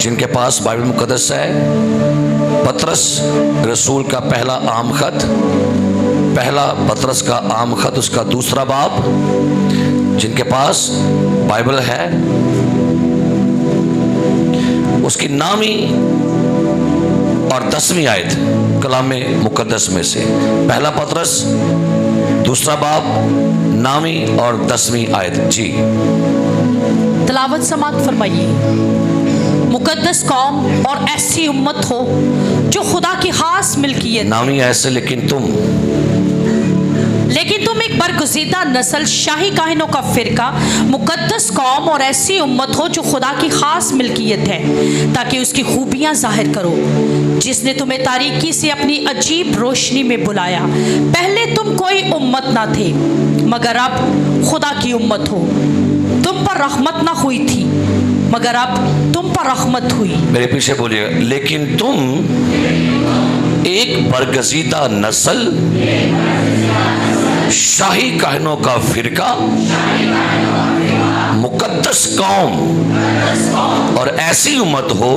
जिनके पास बाइबल मुकद्दस है, पतरस रसूल का पहला आम खत, पहला पतरस का आम खत, उसका दूसरा बाब। जिनके पास बाइबल है उसकी 9वीं और 10वीं आयत कलाम मुकद्दस में से, पहला पतरस दूसरा बाब 9वीं और 10वीं आयत। जी तलावत समाप्त फरमाइए। मुकद्दस कौम और ऐसी उम्मत हो जो खुदा की खास मिल्कियत। 9वीं आयत से लेकिन तुम एक बरगुज़ीदा नस्ल, शाही काहिनों का फिरका, मुकद्दस कौम और ऐसी उम्मत हो जो खुदा की खास मिल्कियत है, ताकि उसकी खूबियां जाहिर करो, जिसने तुम्हें तारीकी से अपनी अजीब रोशनी में बुलाया। पहले तुम कोई उम्मत ना थे, मगर अब खुदा की उम्मत हो। तुम पर रहमत ना हुई थी, मगर अब तुम पर रहमत हुई। मेरे पीछे बोलिएगा, लेकिन तुम एक बरगुज़ीदा नस्ल, शाही काहिनों का फिरका, मुकद्दस कौम और ऐसी उम्मत हो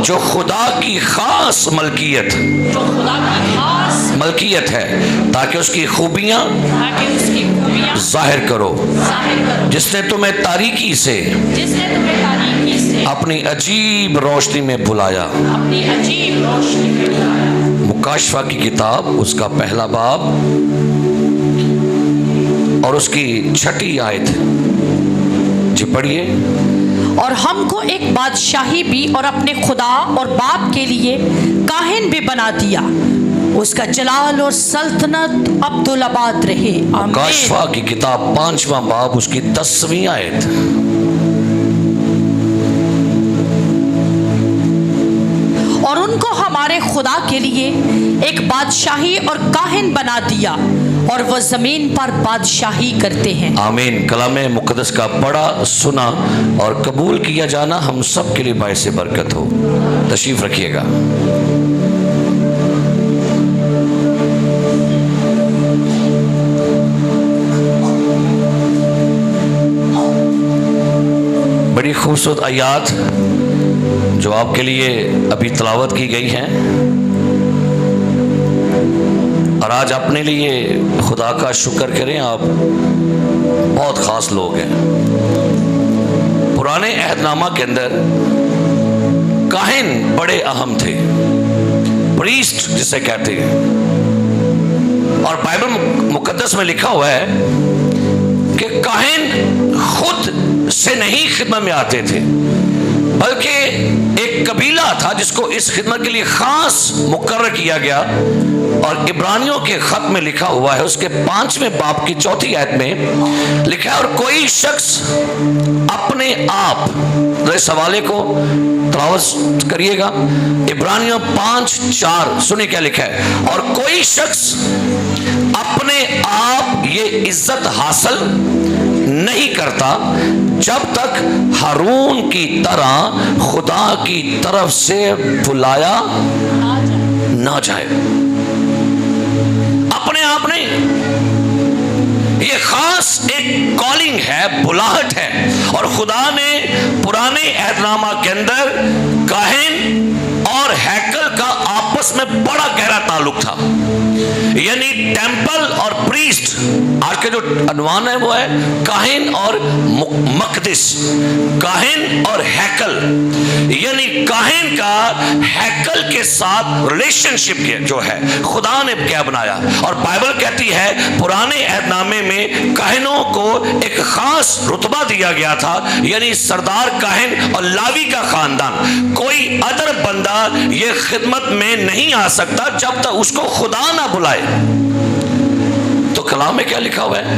जो खुदा की खास मलकियत है, ताकि उसकी खूबियां जाहिर करो, जिसने तुम्हें तारीकी से अपनी अजीब रोशनी में बुलाया। मुकाशफा की किताब, उसका पहला बाब और उसकी 6ठी आयत। जी पढ़िए। और हमको एक बादशाही भी और अपने खुदा और बाप के लिए काहिन भी बना दिया। उसका जलाल और सल्तनत अब्दुल-अबाद रहे। आमीन। मुकाशफा की किताब 5वां बाब, उसकी 10वीं आयत। और उनको हमारे खुदा के लिए एक बादशाही और काहिन बना दिया, और वह जमीन पर बादशाही करते हैं। आमीन। कलाम मुकद्दस का पढ़ा, सुना और कबूल किया जाना हम सब के लिए बाइस बरकत हो। तशरीफ रखिएगा। बड़ी खूबसूरत आयात जो आपके लिए अभी तलावत की गई हैं, और आज अपने लिए खुदा का शुक्र करें, आप बहुत ख़ास लोग हैं। पुराने अहदनामा के अंदर काहिन बड़े अहम थे, प्रीस्ट जिसे कहते हैं, और बाइबल मुकद्दस में लिखा हुआ है कि काहिन खुद से नहीं खिदमत में आते थे, बल्कि एक कबीला था जिसको इस खिदमत के लिए खास मुकर्रर किया गया। और इब्रानियों के खत में लिखा हुआ है, उसके 5वें बाब की 4थी आयत में लिखा है, और कोई शख्स अपने आप, इस हवाले को तलावत करिएगा, इब्रानियों 5:4। सुनिए क्या लिखा है, और कोई शख्स अपने आप ये इज्जत हासिल नहीं करता जब तक हारून की तरह खुदा की तरफ से बुलाया ना जाए। अपने आप नहीं, ये खास एक कॉलिंग है, बुलाहट है। और खुदा ने पुराने अहदनामा के अंदर काहिन और हैकल का आपस में बड़ा गहरा ताल्लुक था, यानी टेंपल और प्रीस्ट। आज के जो अनवान है वो है काहिन और मकदिस, काहिन और हैकल, यानी काहिन का हैकल के साथ रिलेशनशिप जो है खुदा ने क्या बनाया। और बाइबल कहती है पुराने अहदनामे में काहिनों को एक खास रुतबा दिया गया था, यानी सरदार काहिन और लावी का खानदान। कोई अदर बंदा ये खिदमत में नहीं आ सकता जब तक उसको खुदा ना बुलाए। तो कलाम में क्या लिखा हुआ है?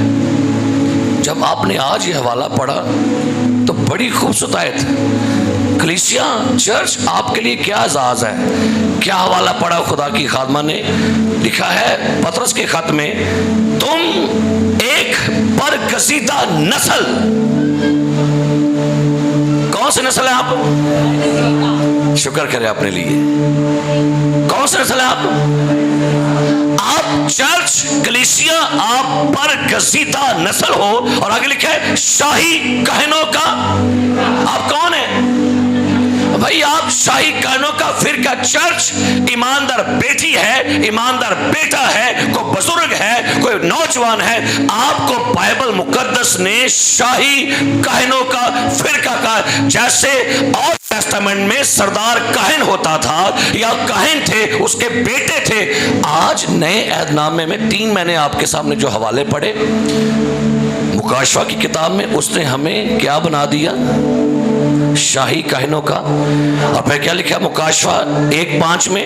जब आपने आज ये हवाला पढ़ा तो बड़ी खूबसूरत आयत, कलीसिया चर्च आपके लिए क्या एजाज है। क्या हवाला पढ़ा खुदा की खादमा ने? लिखा है पतरस के खत में, तुम एक बरगुज़ीदा नस्ल। कौन सी नस्ल है आप? शुक्र करें अपने लिए। कौन सी नस्ल है आप चर्च कलीसिया, आप बरगुज़ीदा नस्ल हो। और आगे लिखा है शाही काहिनों का। आप कौन है? का चर्च ईमानदार बेटी है, ईमानदार बेटा है, कोई बुजुर्ग है, कोई नौजवान है, आपको बाइबल मुकद्दस ने शाही काहिनों का फिरका का, जैसे और टेस्टामेंट में सरदार काहिन होता था या काहिन थे, उसके बेटे थे, आज नए अहदनामे में 3 मैंने आपके सामने जो हवाले पढ़े मुकाशवा की किताब में, उसने हमें क्या बना दिया, शाही काहिनों का। और फिर क्या लिखा मुकाशवा 1:5 में,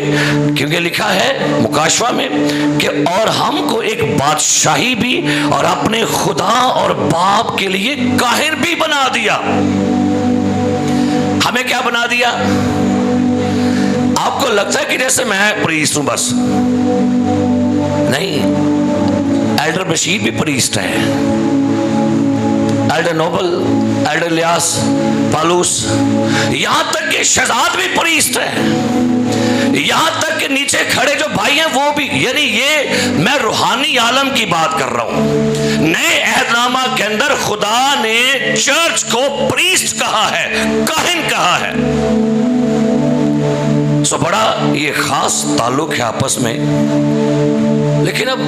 क्योंकि लिखा है मुकाशवा में कि और हमको एक बादशाही भी और अपने खुदा और बाप के लिए काहिन भी बना दिया। हमें क्या बना दिया? आपको लगता है कि जैसे मैं प्रीस्ट हूं, बस नहीं, एल्डर बशीर भी प्रीस्ट है, Elder Nobel, Elder Ilyas, Paulus, यहां तक कि शहजाद भी प्रीस्ट है, यहां तक कि नीचे खड़े जो भाई हैं वो भी। यानी ये मैं रूहानी आलम की बात कर रहा हूं। नए अहदनामा के अंदर खुदा ने चर्च को प्रीस्ट कहा है, काहिन कहा है। सो बड़ा ये खास ताल्लुक है आपस में। लेकिन अब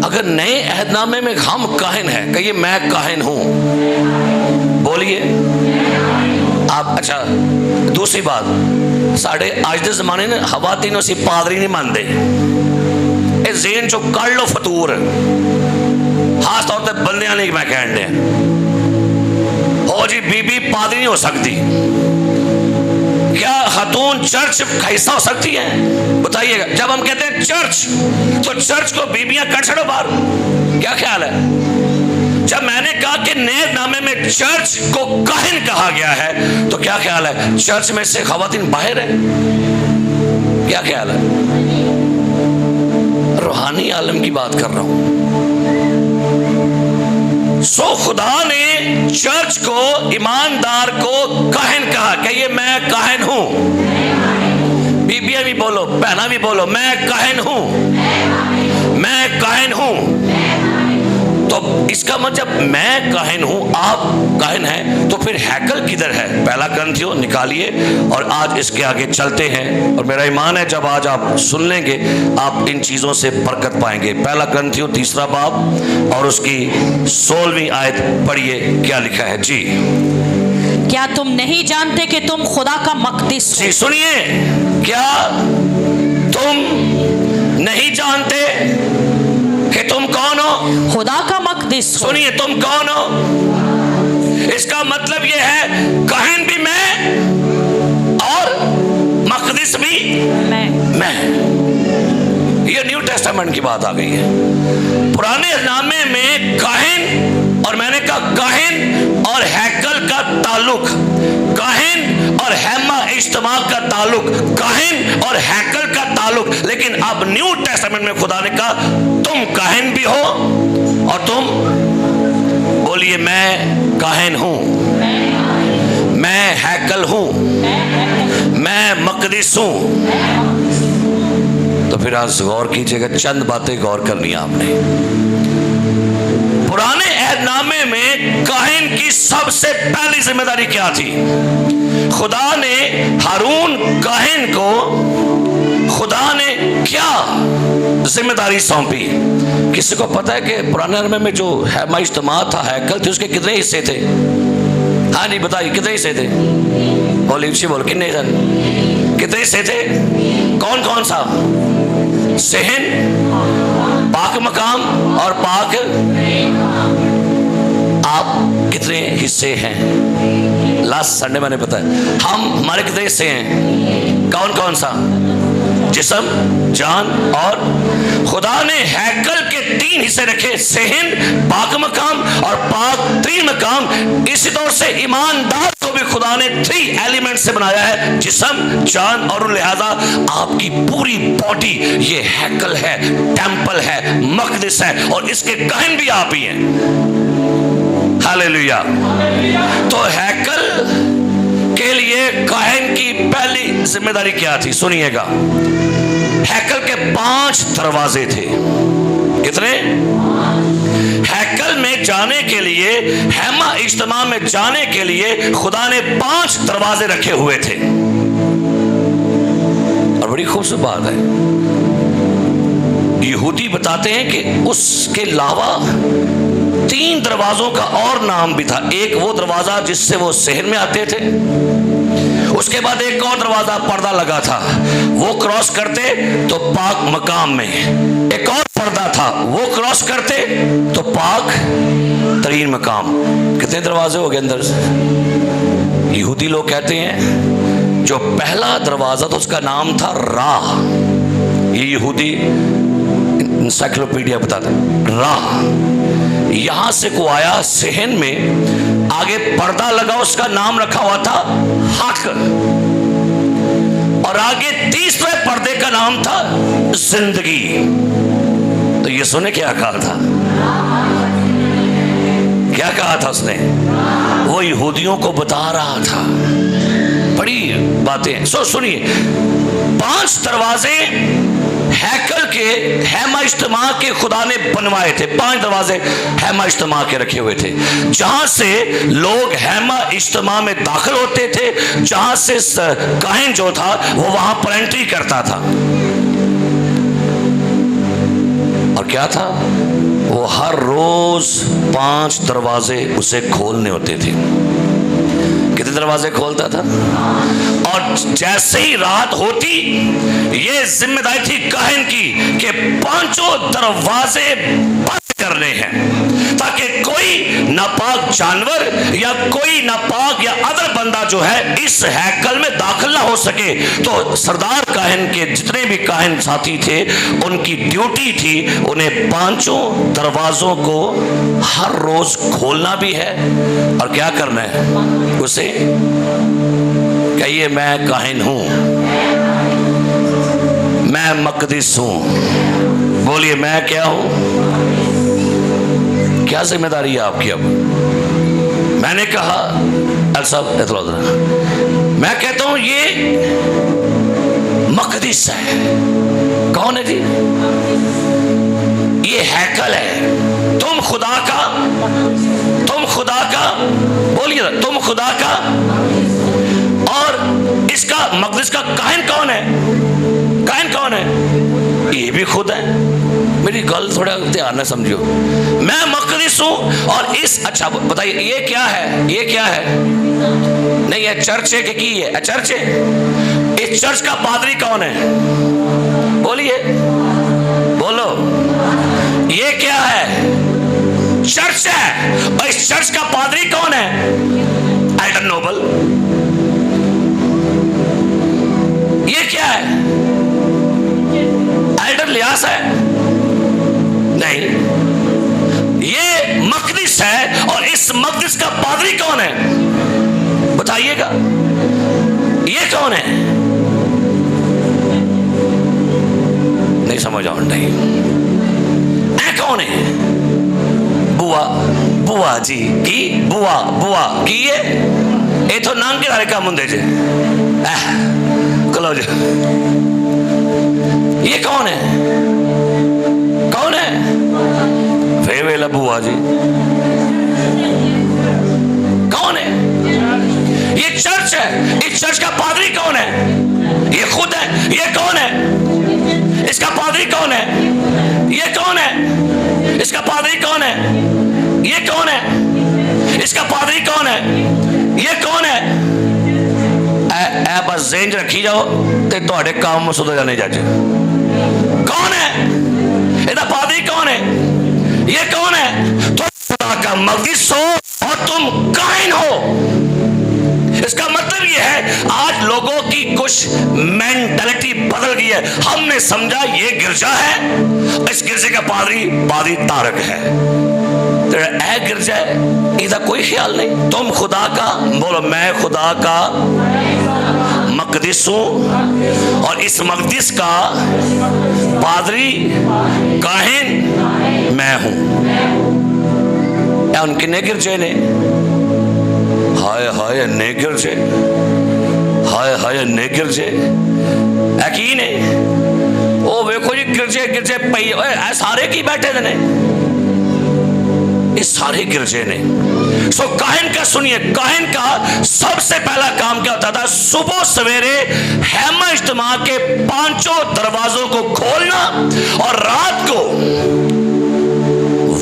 अगर नए अहदनामे में हम काहिन हैं, कहिए मैं काहिन हूं, बोलिए आप। अच्छा, दूसरी बात, साढ़े आज के जमाने ने हवातीनों से पादरी नहीं मानते, ये जेन चो कर लो फतूर, खास तौर पर बंदियां नहीं मैं कह रहे हो जी, बीबी पादरी नहीं हो सकती। क्या खतून चर्च का हिस्सा हो सकती है? बताइएगा। जब हम कहते हैं चर्च, तो चर्च को बीबियां कर छोड़ो बाहर, क्या ख्याल है? जब मैंने कहा कि नए नामे में चर्च को काहिन कहा गया है, तो क्या ख्याल है? चर्च में से खवातीन बाहर है, क्या ख्याल है? रूहानी आलम की बात कर रहा हूं। सो खुदा ने चर्च को, ईमानदार को काहिन कहा। कहिए मैं काहिन हूं। बीबियां भी बोलो, बहना भी बोलो, मैं काहिन हूं, मैं काहिन हूं। तो इसका मतलब मैं काहिन हूं, आप काहिन हैं, तो फिर हैकल किधर है? पहला ग्रंथियों निकालिए और आज इसके आगे चलते हैं। और मेरा ईमान है जब आज आप सुन लेंगे आप इन चीजों से बरकत पाएंगे। पहला ग्रंथियों 3 बाब और उसकी 16वीं आयत पढ़िए, क्या लिखा है जी। क्या तुम नहीं जानते कि तुम खुदा का मक़दिस हो? जी सुनिए, क्या तुम नहीं जानते कि तुम कौन हो? खुदा का मक़दिस हो। सुनिए, तुम कौन हो? इसका मतलब यह है काहिन भी मैं और मक़दिस भी मैं। ये न्यू टेस्टामेंट की बात आ गई है। पुराने नामे में काहिन, और मैंने कहा काहिन और हैकल का ताल्लुक, काहिन और हैमा इज्तिमा का ताल्लुक, काहिन और हैकल का ताल्लुक। लेकिन अब न्यू टेस्टामेंट में खुदा ने कहा तुम काहिन भी हो और तुम, बोलिए मैं काहिन हूं, मैं हैकल हूं, मैं मक़दिस हूं। तो फिर आज गौर कीजिएगा, चंद बातें गौर करनी है आपने। पुराने अहदनामे में काहिन की सबसे पहली जिम्मेदारी क्या थी? खुदा ने हारून काहिन को, खुदा ने क्या जिम्मेदारी सौंपी? किसी को पता है कि पुराने अहदनामे में जो हैमा इज्तिमा था, हैकल थे, उसके कितने हिस्से थे? हाँ जी बताइए, कितने हिस्से थे? बोल कितने कितने हिस्से थे? कौन कौन सा? सेहन, पाक मकाम और पाक। आप कितने हिस्से हैं? लास्ट संडे मैंने बताया हमारे कितने हिस्से हैं? कौन कौन सा? जिस्म, जान और। खुदा ने हैकल के 3 हिस्से रखे, सेहन, पाक मकाम और पाक 3 मकाम। इसी तौर से ईमानदार को भी खुदा ने 3 एलिमेंट से बनाया है, जिस्म, जान और। लिहाजा आपकी पूरी बॉडी ये हैकल है, टेंपल है, मक़दिस है, और इसके काहिन भी आप ही हैं। हालेलुया। तो हैकल के लिए काहिन की पहली जिम्मेदारी क्या थी? सुनिएगा, हैकल के 5 दरवाजे थे। कितने? हैकल में जाने के लिए, हैमा इज्तिमा में जाने के लिए खुदा ने 5 दरवाजे रखे हुए थे। बड़ी खूबसूरत बात है। यहूदी बताते हैं कि उसके अलावा 3 दरवाजों का और नाम भी था। एक वो दरवाजा जिससे वो शहर में आते थे, उसके बाद एक और दरवाजा पर्दा लगा था, वो क्रॉस करते तो पाक मकाम में। एक और पर्दा था, वो क्रॉस करते तो पाक तरीन मकाम। कितने दरवाजे हो गए अंदर से? यहूदी लोग कहते हैं जो पहला दरवाजा था उसका नाम था राह। ये यहूदी इंसाइक्लोपीडिया बताता है, राह। यहां से को आया सेहन में, आगे पर्दा लगा, उसका नाम रखा हुआ था हक, और आगे तीसरे पर्दे का नाम था जिंदगी। तो यीशु ने क्या कहा था? क्या कहा था उसने? वो यहूदियों को बता रहा था बड़ी बातें। सुनिए, 5 दरवाजे हैकल के हैमा इज्तिमा के खुदा ने बनवाए थे। 5 दरवाजे हैमा इज्तिमा के रखे हुए थे, जहां से लोग हैमा इज्तिमा में दाखिल होते थे, जहां से काहिन जो था वो वहां पर एंट्री करता था। और क्या था? वो हर रोज 5 दरवाजे उसे खोलने होते थे। कितने दरवाजे खोलता था? और जैसे ही रात होती, ये जिम्मेदारी थी काहिन की कि 5 दरवाजे बंद करने हैं, ताकि कोई नापाक जानवर या कोई नापाक या अदर बंदा जो है इस हैकल में दाखिल ना हो सके। तो सरदार काहिन के जितने भी काहिन साथी थे, उनकी ड्यूटी थी उन्हें 5 दरवाजों को हर रोज खोलना भी है। और क्या करना है? उसे कहिए, मैं काहिन हूं, मैं मकदस हूं। बोलिए, मैं क्या हूं? क्या जिम्मेदारी है आपकी? अब मैंने कहा मैं कहता हूं ये मकदस है। कौन है जी? ये हैकल है। तुम खुदा का बोलिए, तुम खुदा का। और इसका मकदस का काहिन कौन है? काहिन कौन है? ये भी खुद है। मेरी गल थोड़ा ध्यान से समझियो। मैं मकदस हूं और इस, अच्छा बताइए, ये क्या है? ये क्या है? नहीं, ये चर्च है कि है? चर्च है। इस चर्च का पादरी कौन है? बोलिए, बोलो, ये क्या है? चर्च है। और इस चर्च का पादरी कौन है? Elder Noble. ये क्या है? एल्डर लियास है? नहीं, ये मकदस है। और इस मकदस का पादरी कौन है? बताइएगा, ये कौन है? नहीं समझ आओ। नहीं, ऐ कौन है? बुआ जी की बुआ की ये तो नांगे वाले का मुंडे जे कलो जी। ये कौन है? कौन है? वेला बुआ जी कौन है? ये चर्च है। इस चर्च का पादरी कौन है? ये खुद है। ये कौन है? इसका पादरी कौन है? ये कौन है? इसका पादरी कौन है? ये कौन है? इसका पादरी कौन है? ये कौन है? ऐ बस जेन च रखी जाओ ते तुहाडे काम सुधर जाने जज। कौन है? इसका पादरी कौन है? ये कौन है? तुम खुदा का मकदस हो और तुम काहिन हो। इसका मतलब ये है, आज लोगों की कुछ मेंटालिटी बदल गई है। हमने समझा ये गिरजा है, इस गिरजे का पादरी तारक है। ऐ गिरजा है, इसका कोई ख्याल नहीं। तुम खुदा का, बोलो, मैं खुदा का मकदस हूं और इस मकदस का पादरी काहिन मैं हूं। उनके ने गिरजे ने, हाय हाय ने गिरजे, हाय हाय ने गिरजे की ने। ओ वेखो जी, गिरजे गिरजे पई सारे की बैठे ने। इस सारे गिरजे ने। सो काहिन का सुनिए, काहिन का सबसे पहला काम क्या होता था? सुबह सवेरे हैमा इज्तिमा के 5 दरवाजों को खोलना और रात को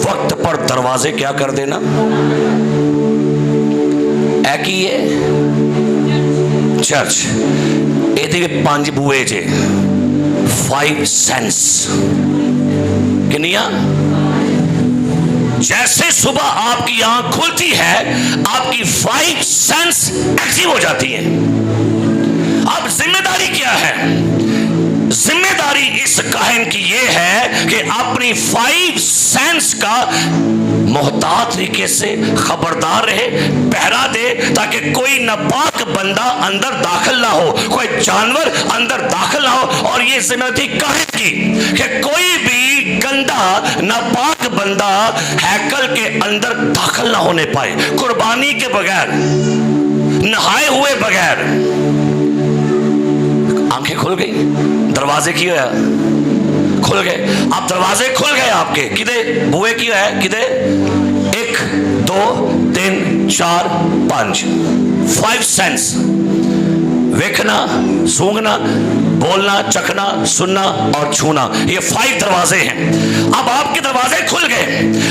वक्त पर दरवाजे क्या कर देना। की ये चर्च ये 5 बूए जे 5 सेंस किनिया। जैसे सुबह आपकी आंख खुलती है आपकी 5 सेंस एक्टिव हो जाती है। अब जिम्मेदारी क्या है? जिम्मेदारी इस काहिन की यह है कि अपनी 5 सेंस का मोहतात तरीके से खबरदार रहे, पहरा दे, ताकि कोई नापाक बंदा अंदर दाखिल ना हो, कोई जानवर अंदर दाखिल ना हो। और ये जिम्मेदारी काहिन की कि कोई भी गंदा नापाक बंदा हैकल के अंदर दाखिल ना होने पाए, कुर्बानी के बगैर, नहाए हुए बगैर। आंखें खुल गई, दरवाजे की है खुल गए। अब दरवाजे खुल गए आपके, किधे बुए की है, किधे 1 2 3 4 5 सेंस, देखना, सूंघना, बोलना, चखना, सुनना और छूना, ये 5 दरवाजे हैं। अब आपके दरवाजे खुल गए।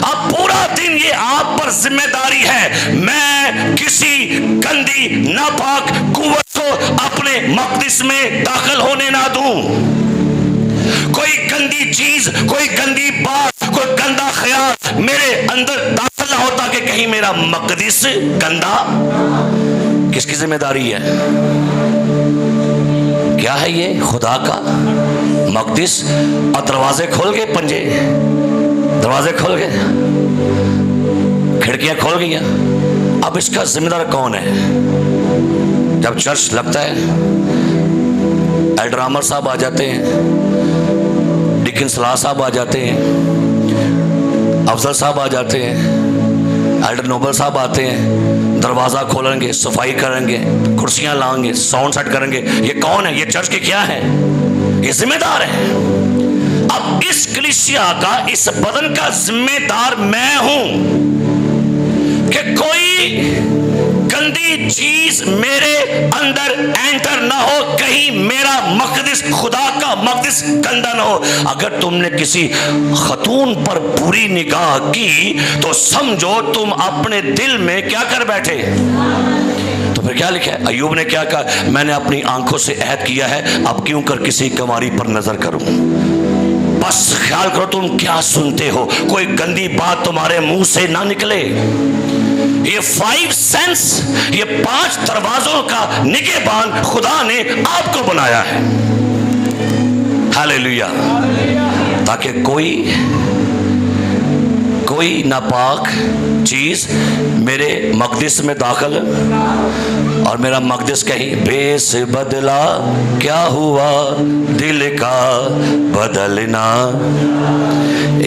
अब पूरा दिन ये आप पर जिम्मेदारी है, मैं किसी गंदी नापाक कुव्वत को अपने मकदिस में दाखिल होने ना दूं। कोई गंदी चीज, कोई गंदी बात, कोई गंदा ख्याल मेरे अंदर दाखिल ना हो, ताकि कहीं मेरा मकदिस गंदा। किसकी जिम्मेदारी है? क्या है ये? खुदा का मकदिस। और दरवाजे खोल गए, पंजे, दरवाजे खोल गए, खिड़कियां खोल गई। अब इसका जिम्मेदार कौन है? जब चर्च लगता है, एल्डर आमर साहब आ जाते हैं, डिकन सलाह साहब आ जाते हैं, अफजल साहब आ जाते हैं, एल्डर नोबल साहब आते हैं, दरवाजा खोलेंगे, सफाई करेंगे, कुर्सियां लाएंगे, साउंड सेट करेंगे। ये कौन है? ये चर्च के क्या है? ये जिम्मेदार है। अब इस कलीसिया का, इस बदन का जिम्मेदार मैं हूं कि कोई गंदी चीज मेरे अंदर एंटर ना हो, कहीं मेरा मकदिस, खुदा का मकदिस गंदा ना हो। अगर तुमने किसी खतून पर बुरी निगाह की तो समझो तुम अपने दिल में क्या कर बैठे। तो फिर क्या लिखा है? अय्यूब ने क्या कहा? मैंने अपनी आंखों से ऐहद किया है, अब क्यों कर किसी कुंवारी पर नजर करूं। बस ख्याल करो तुम क्या सुनते हो, कोई गंदी बात तुम्हारे मुंह से ना निकले। ये 5 सेंस, ये 5 दरवाजों का निगहबान खुदा ने आपको बनाया है। हालेलुया। ताकि कोई नापाक चीज मेरे मकदिस में दाखिल, और मेरा मकदिस कहीं बेस बदला क्या हुआ, दिल का बदलना,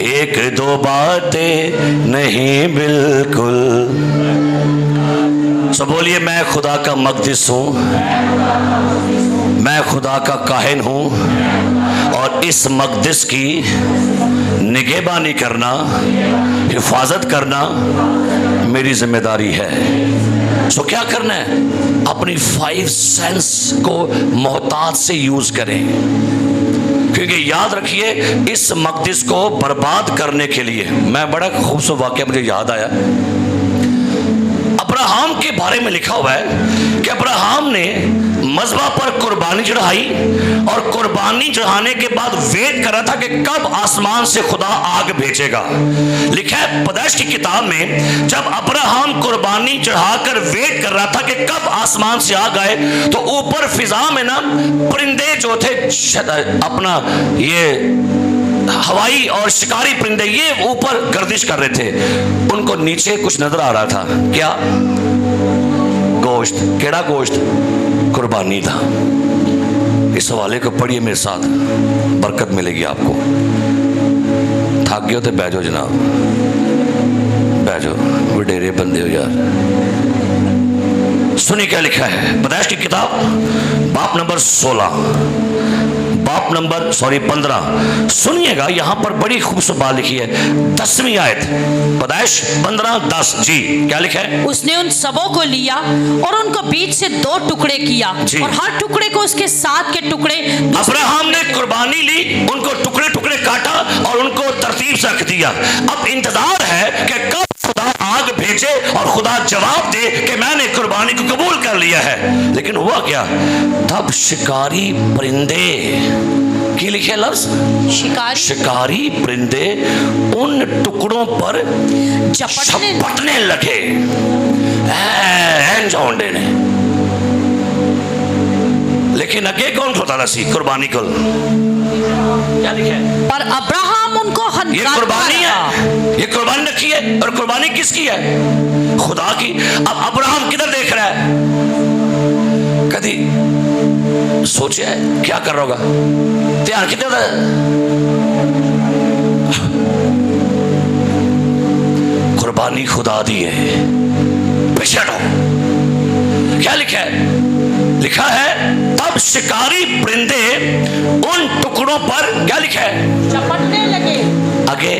1-2 बातें नहीं बिल्कुल। सो बोलिए, मैं खुदा का मकदिस हूं, मैं खुदा का काहिन हूं, और इस मकदिस की निगहबानी करना, हिफाजत करना मेरी जिम्मेदारी है। सो क्या करना है? अपनी 5 सेंस को मोहतात से यूज करें, क्योंकि याद रखिए इस मकदिस को बर्बाद करने के लिए, मैं बड़ा खूबसूरत वाकया मुझे याद आया, अब्राहम के बारे में लिखा हुआ है कि अब्राहम ने मज़बा पर कुर्बानी चढ़ाई, और कुर्बानी चढ़ाने के बाद वेट कर रहा था कि कब आसमान से खुदा आग भेजेगा। लिखा है पैदाइश की किताब में, जब अब्राहम कुर्बानी चढ़ाकर वेट कर रहा था कि कब आसमान से आग आए, तो ऊपर फिजा में ना परिंदे जो थे, अपना ये हवाई और शिकारी परिंदे, ये ऊपर गर्दिश कर रहे थे। उनको नीचे कुछ नजर आ रहा था, क्या? गोश्त। केड़ा गोश्त? कुर्बानी था। इस हवाले को पढ़िए मेरे साथ, बरकत मिलेगी आपको। थक गए हो तो बैठो जनाब, बैठो, वडेरे बंदे हो यार। सुनिए क्या लिखा है पैदाइश की किताब, बाप नंबर 16, बाप नंबर 15 सुनिएगा, यहां पर बड़ी खूबसूरत बात लिखी है। 10वीं आयत, पैदाइश 15:10 जी, क्या लिखा है? उसने उन सबों को लिया और उनको बीच से 2 टुकड़े किया और हर टुकड़े को उसके साथ के टुकड़े। अब्राहम ने कुर्बानी ली, उनको टुकड़े टुकड़े काटा और उनको तरतीब से रख दिया। अब इंतजार है कि कब खुदा आग भेजे और खुदा जवाब दे कि मैंने कुर्बानी को कबूल कर लिया है। लेकिन हुआ क्या? तब शिकारी परिंदे, की लिखे लफ्ज शिकारी परिंदे उन टुकड़ों पर झपटने लगे। झोंडे ने, लेकिन अगे कौन होता था सी कुर्बानी को? क्या लिखा है? पर अब्राहम उनको ये कुर्बानी है, ये कुर्बानी रखी है। और कुर्बानी किसकी है? खुदा की। अब अब्राहम किधर देख रहा है? कभी सोचे है क्या कर रहा होगा? ध्यान किधर है? कुर्बानी खुदा दी है, पीछे हटो। क्या लिखा है? लिखा है तब शिकारी परिंदे उन टुकड़ों पर, क्या लिखा है? झपटने लगे। आगे,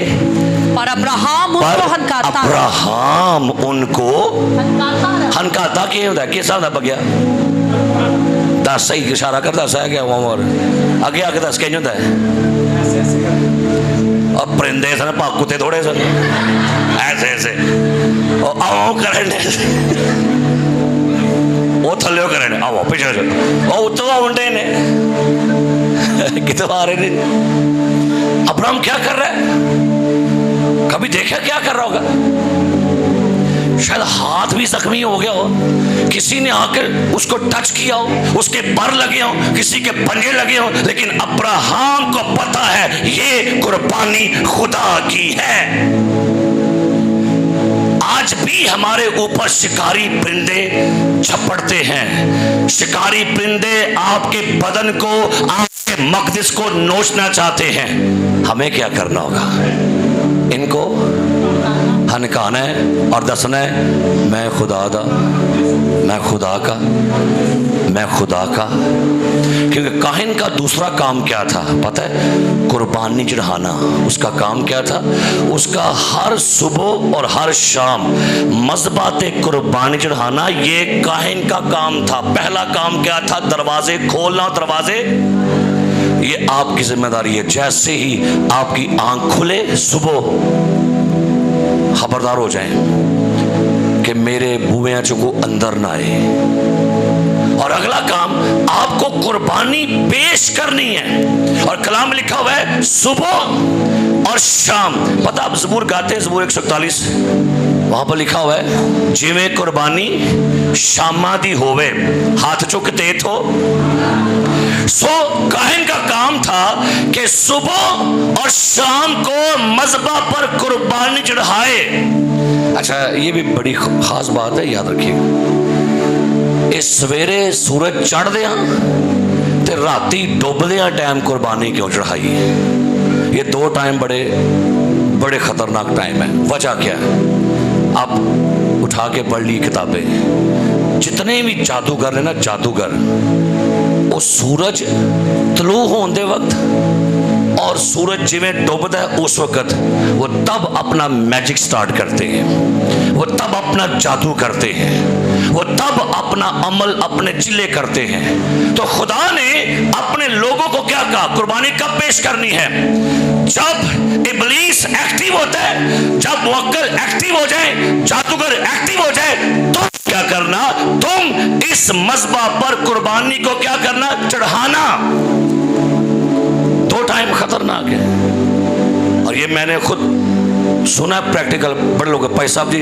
पर अब्राहम उनको हनकाता, अब्राहम उनको हनकाता के होता है कैसा होता बगया? दस सही इशारा करता सा क्या और आगे आगे दस कहीं होता है? अब परिंदे सन पा कुत्ते थोड़े सन ऐसे ऐसे आओ करने वो थल्ले करने आओ पीछे से वो उतो उंडे ने कितने आ रहे ने। अब्राहम क्या कर रहा है? कभी देखा क्या कर रहा होगा? शायद हाथ भी जख्मी हो गया हो, किसी ने आकर उसको टच किया हो, उसके पर लगे हो, किसी के पंजे लगे हो, लेकिन अब्राहम को पता है ये कुर्बानी खुदा की है। आज भी हमारे ऊपर शिकारी परिंदे झपटते हैं। शिकारी परिंदे आपके बदन को, आपके मकदस को नोचना चाहते हैं। हमें क्या करना होगा? इनको हनकाना है और दसना है मैं खुदा दा, मैं खुदा का, मैं खुदा का। क्योंकि काहिन का दूसरा काम क्या था पता है? कुर्बानी चढ़ाना। उसका काम क्या था? उसका हर सुबह और हर शाम मज़बाते कुर्बानी चढ़ाना, ये काहिन का काम था। पहला काम क्या था? दरवाजे खोलना। दरवाजे ये आपकी जिम्मेदारी है। जैसे ही आपकी आंख खुले सुबह, खबरदार हो जाएं कि मेरे बुएं चुको अंदर ना आए। और अगला काम आपको कुर्बानी पेश करनी है। और कलाम में लिखा हुआ है सुबह और शाम। पता आप ज़बूर गाते हैं, ज़बूर 141 वहां पर लिखा हुआ है जिमें कुर्बानी शामा दी होवे हाथ चुकते तो। सो काहिन का काम था कि सुबह और शाम को मज़बा पर कुर्बानी चढ़ाए। अच्छा, ये भी बड़ी खास बात है, याद रखिएगा। इस सवेरे सूरज चढ़दे ते राती डुबदे टाइम कुर्बानी क्यों चढ़ाई? ये दो टाइम बड़े बड़े खतरनाक टाइम है। वजह क्या है? आप उठा के पढ़ ली किताबें। जितने भी जादूगर है ना, जादूगर, वो सूरज तलू होने वक्त और सूरज जिमें डूबता है उस वक्त वो तब अपना मैजिक स्टार्ट करते हैं, वो तब अपना जादू करते हैं, वो तब अपना अमल अपने चिल्ले करते हैं। तो खुदा ने अपने लोगों को क्या कहा? कुर्बानी कब पेश करनी है? जब इब्लीस एक्टिव होता है, जब मुवक्किल एक्टिव हो जाए, जादूगर एक्टिव हो जाए, तो क्या करना? तुम इस मज़बा पर कुर्बानी को क्या करना? चढ़ाना। दो टाइम खतरनाक है। और ये मैंने खुद सुना प्रैक्टिकल। बड़े लोग भाई साहब जी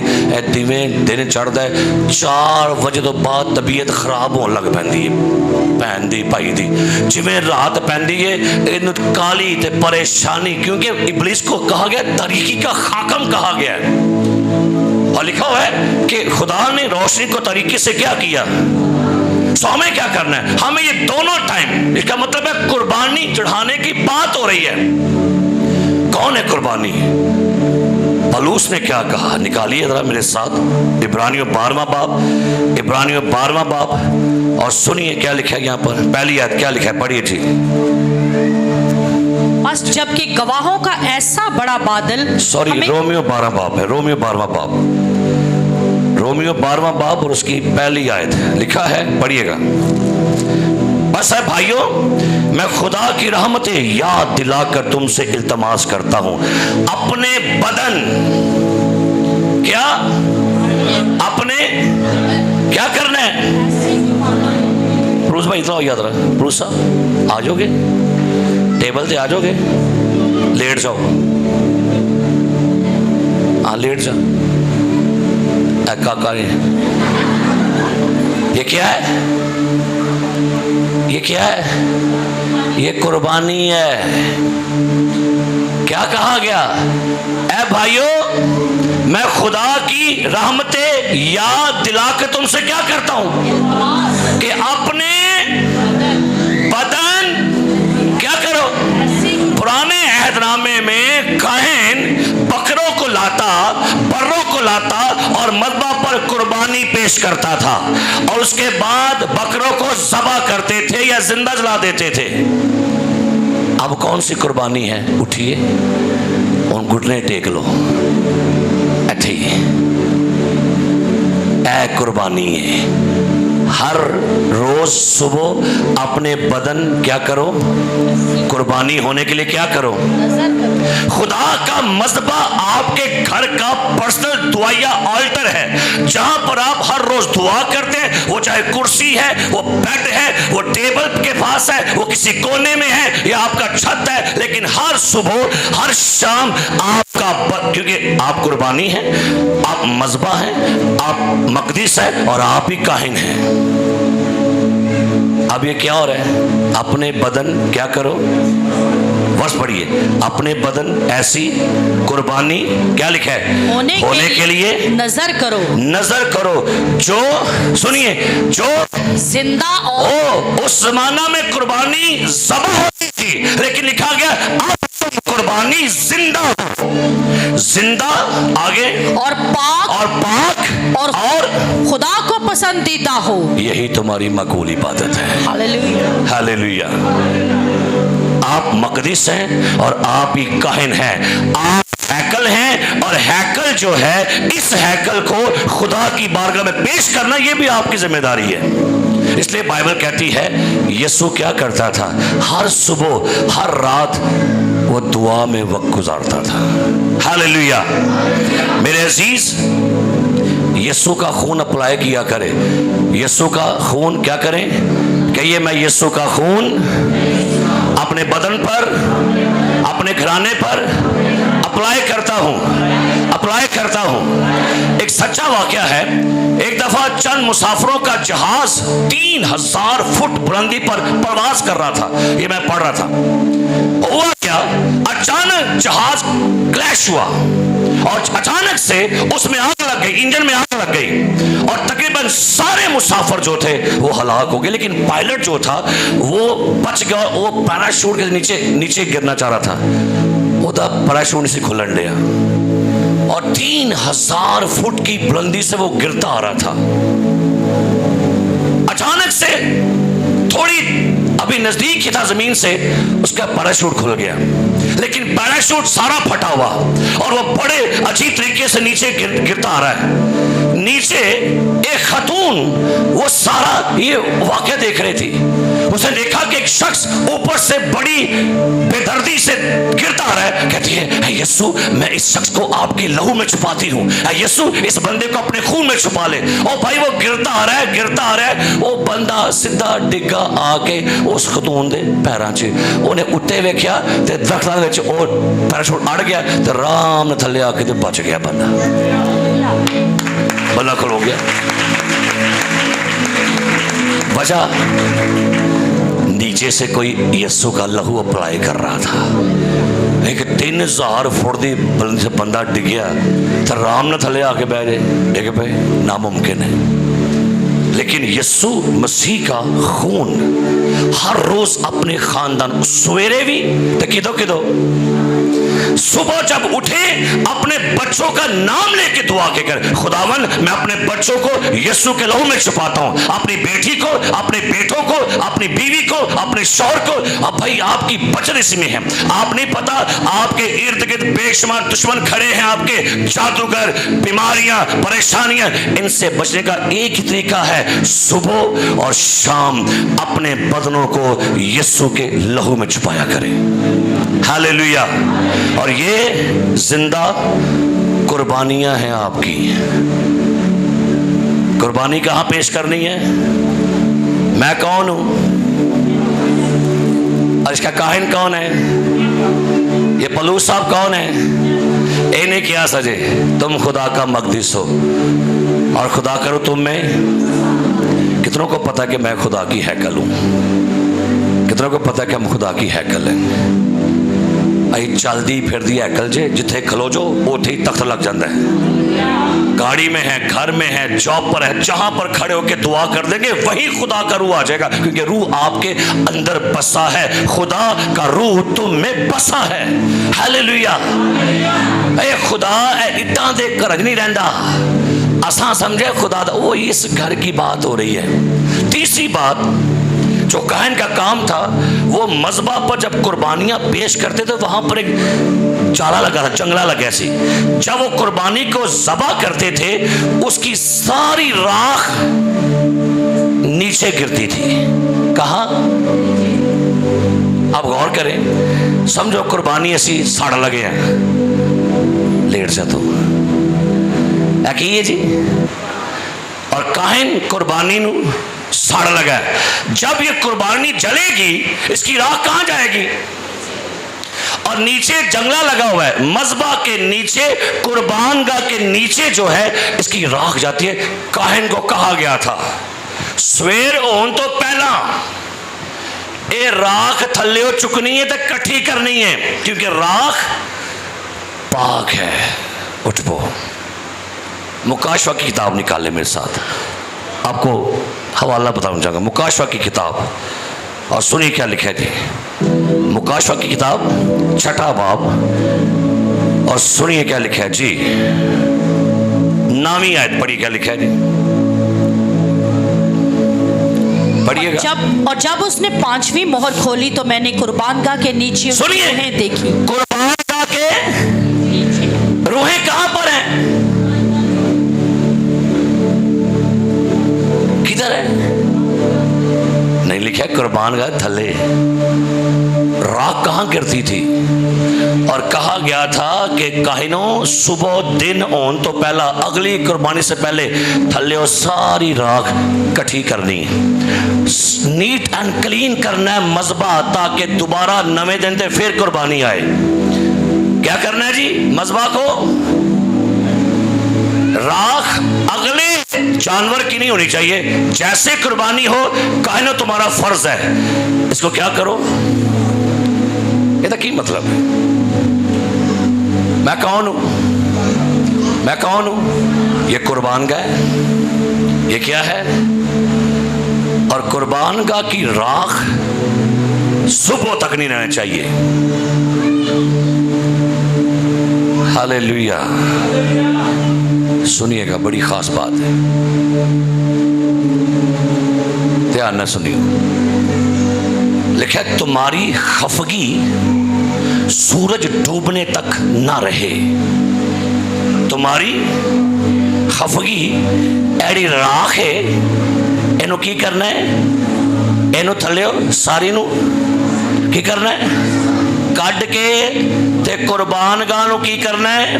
दिवें दिन चढ़ता है 4 बजे तो बाद तबीयत खराब होने लग पैंदी है भैन दी भाई दी। जिमें रात पैंदी है इन काली ते परेशानी, क्योंकि इब्लीस को कहा गया तरीकी का खाकम कहा गया है। और लिखा हुआ है कि खुदा ने रोशनी को तरीके से क्या किया। तो हमें क्या करना है? हमें ये दोनों टाइम, इसका मतलब है कुर्बानी चढ़ाने की बात हो रही है। कौन है कुर्बानी? पलूस ने क्या कहा, निकालिए जरा मेरे साथ इब्रानियों 12वां बाब, इब्रानियों 12वां बाब, और सुनिए क्या लिखा है यहाँ पर। पहली आयत क्या लिखा है, पढ़िए जी। बस जबकि गवाहों का ऐसा बड़ा बादल, सॉरी, रोमियो 12 बाब है, रोमियो 12वां बाब, रोमियो 12वां बाब और उसकी पहली आयत लिखा है, पढ़िएगा। बस है भाइयों, मैं खुदा की रहमतें याद दिलाकर तुमसे इल्तमास करता हूं, अपने बदन, क्या अपने क्या करना है। प्रूस भाई इतना याद रहा, प्रूस साहब आ जाओगे, टेबल से आ जाओगे, लेट जाओ, हाँ लेट जा। काका ये क्या है, ये क्या है, ये कुर्बानी है। क्या कहा गया, ऐ भाइयों मैं खुदा की रहमतें याद दिलाकर तुमसे क्या करता हूं कि अपने बदन क्या करो। पुराने अहदनामे में काहिन बकरों को लाता, बर्रों को लाता और मज़बा पर कुर्बानी पेश करता था, और उसके बाद बकरों को ज़बह करते थे या जिंदा जला देते थे। अब कौन सी कुर्बानी है, उठिए और घुटने टेक लो, अच्छी ऐ कुर्बानी है। हर रोज सुबह अपने बदन क्या करो, कुर्बानी होने के लिए क्या करो। खुदा का मज़बा आपके घर का पर्सनल दुआया ऑल्टर है, जहां पर आप हर रोज दुआ करते हैं। वो चाहे कुर्सी है, वो बेड है, वो टेबल के पास है, वो किसी कोने में है या आपका छत है, लेकिन हर सुबह हर शाम आपका, क्योंकि आप कुर्बानी है, आप मज़बा हैं, आप मकदीस है और आप ही काहिन हैं। अब ये क्या हो रहा है, अपने बदन क्या करो, बस पढ़िए, अपने बदन ऐसी कुर्बानी क्या लिखा है, होने के लिए नजर करो, नजर करो, जो सुनिए जो जिंदा और उस जमाना में कुर्बानी ज़बह होती थी, लेकिन लिखा गया अब कुर्बानी जिंदा हो, जिंदा आगे और पाक और खुदा को पसंदीदा हो, यही तुम्हारी मकबूल इबादत है। Hallelujah, hallelujah. आप मकदीस हैं और आप ही काहिन हैं, आप हैकल हैं, और हैकल जो है, इस हैकल को खुदा की बारगाह में पेश करना, ये भी आपकी जिम्मेदारी है। इसलिए बाइबल कहती है यीशु क्या करता था, हर सुबह हर रात वो दुआ में वक्त गुजारता था। हालेलुया। मेरे अजीज, यीशु का खून अप्लाई किया करें, यीशु का खून क्या करें, कहिए मैं यीशु का खून अपने बदन पर, अपने घराने पर अप्लाई करता हूं, अप्लाई करता हूं। एक सच्चा वाकया है, एक दफा चंद मुसाफिरों का जहाज 3000 फुट बुलंदी पर प्रवास कर रहा था, ये मैं पढ़ रहा था। हुआ क्या, अचानक जहाज क्रैश हुआ और अचानक से उसमें आग लग गई, इंजन में आग लग गई, और तकरीबन सारे मुसाफिर जो थे वो हलाक हो गए, लेकिन पायलट जो था वो बच गया। वो पैराशूट के नीचे गिरना चाह रहा था, वो पैराशूट से खुलन लिया और 3000 फुट की बुलंदी से वो गिरता आ रहा था। अचानक से थोड़ी अभी नजदीक ही था जमीन से, उसका पैराशूट खुल गया, लेकिन पैराशूट सारा फटा हुआ और वो बड़े अजीब तरीके से नीचे गिरता आ रहा है। नीचे एक खातून वो सारा ये वाकया देख रही थी, उसने देखा कि एक शख्स ऊपर से बड़ी बेदर्दी से गिरता आ रहा है। कहती है यीशु, मैं इस शख्स को आपके लहू में छुपाती हूँ, यीशु इस बंदे को अपने खून में छुपा ले। और भाई वो गिरता आ रहा है, गिरता आ रहा है, वो बंदा सीधा डिग्गा आके उस खतून दे पैरां च, उन्हें उत्ते वेख्या ते दरख्तां विच और पैराशूट अड़ गया ते आराम नाल थल्ले आके ते बच गया बंदा, बंदा खलो गया। वजह, नीचे से कोई यीशु का लहू अप्लाई कर रहा था। एक 3000 फुट की बुलंदी से बंदा डिग्या तो आराम नाल थल्ले आके बह जाए, डिग पे नामुमकिन है। लेकिन यीशु मसीह का खून हर रोज अपने खानदान, सवेरे भी तो किदो सुबह जब उठे अपने बच्चों का नाम लेके दुआ के कर, खुदावन मैं अपने बच्चों को यीशु के लहू में छुपाता हूं, अपनी बेटी को, अपने बेटों को, अपनी बीवी को, अपने शौहर को। अब भाई आपकी बचत इसमें है, आप नहीं पता आपके इर्द गिर्द बेशुमार दुश्मन खड़े हैं, आपके जादूगर, बीमारियां, परेशानियां। इनसे बचने का एक ही तरीका है, सुबह और शाम अपने बदनों को यीशु के लहू में छुपाया करें। हालेलुया। और ये जिंदा कुर्बानियां हैं आपकी। कुर्बानी कहां पेश करनी है? मैं कौन हूं और इसका काहिन कौन है? ये पलूस साहब कौन है? इन्हें क्या सजे, तुम खुदा का मकदस हो और खुदा करो तुम में। कितनों को पता कि मैं खुदा की हैकल हूं? कितनों को पता कि हम खुदा की हैकल हैं? आई चलदी फिरदी हैकल जे जिथे खलो जो उथे ही तख्त लग जाता है। गाड़ी में है, घर में है, जॉब पर है, जहां पर खड़े होकर दुआ कर देंगे वहीं खुदा का रूह आ जाएगा, क्योंकि रूह आपके अंदर बसा है। खुदा का रूह तुम में बसा है। हालेलुया। ए खुदा इट्टां दे घर नहीं रहंदा, असां समझे खुदा दा, वो इस घर की बात हो रही है। तीसरी बात, जो काहिन का काम था, वो मज़बा पर जब कुर्बानियां पेश करते थे वहां पर एक जाला लगा था, जंगला लगा सी। जब वो कुर्बानी को ज़बा करते थे उसकी सारी राख नीचे गिरती थी। कहाँ? अब गौर करें, समझो कुर्बानी ऐसी साड़ा लगे हैं, लेट जा तो है जी। और काहिन कुर्बानी नू साड़ा लगा है। जब ये कुर्बानी जलेगी इसकी राख कहां जाएगी? और नीचे जंगला लगा हुआ है, मज़बा के नीचे, कुर्बानगाह के नीचे जो है इसकी राख जाती है। काहिन को कहा गया था सवेर होने तो पहला ये राख थल्ले चुकनी है तो कट्ठी करनी है, क्योंकि राख पाक है। उठो, मुकाशवा की किताब निकाले मेरे साथ, आपको हवाला बताना चाहूँगा। मुकाशवा की किताब, और सुनिए क्या लिखा है जी। मुकाशवा की किताब 6वां बाब, और सुनिए क्या लिखा है जी। 9वीं आयत पढ़िए क्या लिखा है जी, पढ़िएगा। जब उसने 5वीं मोहर खोली तो मैंने कुर्बानगाह के नीचे रूहें देखी। कुर्बानगाह के रूहें कहां पर हैं? किधर है? नहीं लिखा है कुर्बानगाह थल्ले। राख कहां गिरती थी? और कहा गया था कि काहिनों सुबह दिन होने तो पहला, अगली कुर्बानी से पहले थल्ले और सारी राख इकट्ठी करनी है, नीट एंड क्लीन करना है मज़बा, ताकि दोबारा नवे दिन से फिर कुर्बानी आए। क्या करना है जी? मज़बा को राख अगले जानवर की नहीं होनी चाहिए, जैसे कुर्बानी हो। काहिनो तुम्हारा फर्ज है, इसको क्या करो? ये की मतलब है? मैं कौन हूं? मैं कौन हूं? ये कुर्बानगाह है। ये क्या है? और कुर्बानगाह की राख सुबह तक नहीं रहना चाहिए। हालेलुया। सुनिएगा, बड़ी खास बात है, ध्यान न सुनियो। लिखा है तुम्हारी खफगी सूरज डूबने तक ना रहे। तुम्हारी खफगी एड़ी राख है, इनू की करना है? इनू थल्ले सारी नू की करना है? कट के ते कुर्बानगाह नू की करना है?